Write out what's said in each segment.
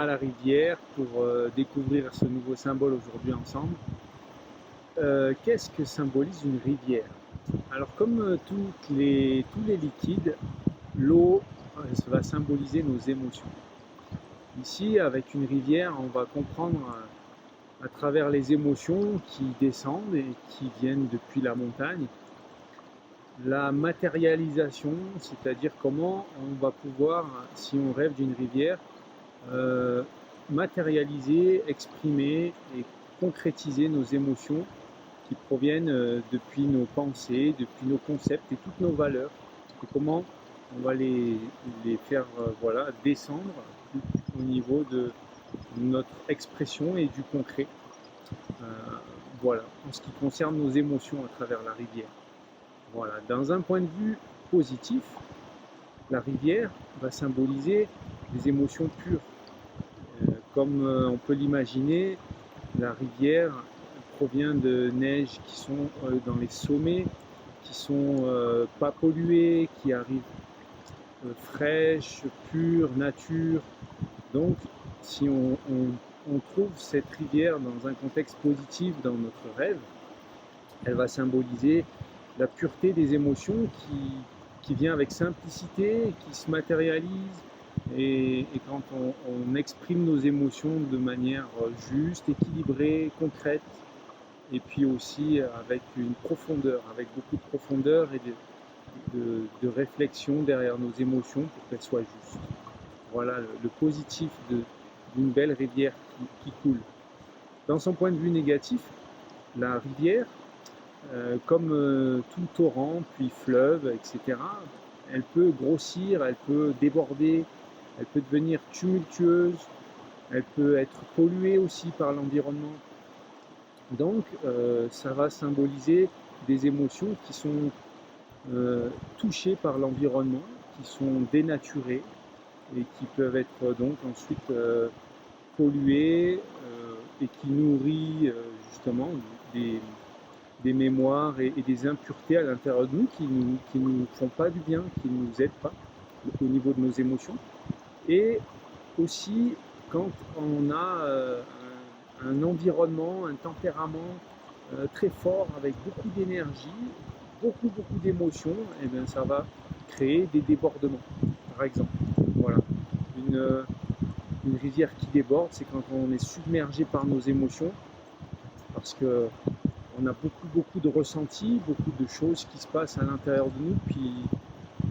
à la rivière pour découvrir ce nouveau symbole aujourd'hui ensemble. Qu'est-ce que symbolise une rivière? Alors comme tous les liquides, l'eau va symboliser nos émotions. Ici, avec une rivière, on va comprendre à travers les émotions qui descendent et qui viennent depuis la montagne, la matérialisation, c'est-à-dire comment on va pouvoir, si on rêve d'une rivière, matérialiser, exprimer et concrétiser nos émotions qui proviennent depuis nos pensées, depuis nos concepts et toutes nos valeurs. Et comment on va les faire descendre au niveau de notre expression et du concret. Voilà, en ce qui concerne nos émotions à travers la rivière. Voilà. Dans un point de vue positif, la rivière va symboliser des émotions pures. Comme on peut l'imaginer, la rivière provient de neiges qui sont dans les sommets, qui sont pas polluées, qui arrivent fraîches, pures, nature. Donc, si on trouve cette rivière dans un contexte positif dans notre rêve, elle va symboliser la pureté des émotions qui vient avec simplicité, qui se matérialise. Et quand on exprime nos émotions de manière juste, équilibrée, concrète, et puis aussi avec une profondeur, avec beaucoup de profondeur et de réflexion derrière nos émotions pour qu'elles soient justes. Voilà le positif d'une belle rivière qui coule. Dans son point de vue négatif, la rivière, comme tout torrent, puis fleuve, etc., elle peut grossir, elle peut déborder, elle peut devenir tumultueuse, elle peut être polluée aussi par l'environnement. Donc, ça va symboliser des émotions qui sont touchées par l'environnement, qui sont dénaturées et qui peuvent être donc ensuite polluées et qui nourrit justement des mémoires et des impuretés à l'intérieur de nous qui nous font pas du bien, qui ne nous aident pas au niveau de nos émotions. Et aussi quand on a un environnement, un tempérament très fort avec beaucoup d'énergie, beaucoup d'émotions, et bien ça va créer des débordements, par exemple. Voilà. Une rivière qui déborde, c'est quand on est submergé par nos émotions, parce que on a beaucoup de ressentis, beaucoup de choses qui se passent à l'intérieur de nous, puis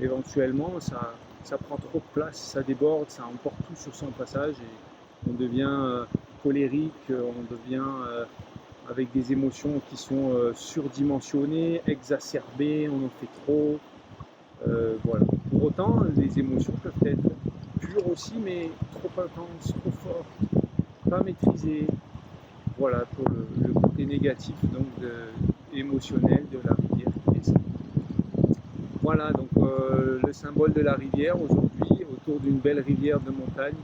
éventuellement ça prend trop de place, ça déborde, ça emporte tout sur son passage et on devient colérique, on devient avec des émotions qui sont surdimensionnées, exacerbées, on en fait trop. Voilà. Pour autant, les émotions peuvent être pures aussi, mais trop intenses, trop fortes, pas maîtrisées. Voilà pour le côté négatif donc émotionnel de la rivière qui descend. Voilà donc le symbole de la rivière aujourd'hui autour d'une belle rivière de montagne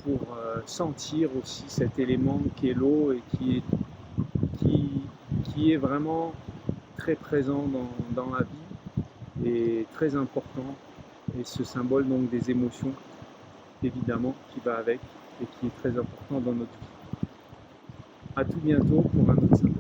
pour sentir aussi cet élément qui est l'eau et qui est vraiment très présent dans la vie et très important, et ce symbole donc des émotions évidemment qui va avec et qui est très important dans notre vie. À tout bientôt pour un autre symbole.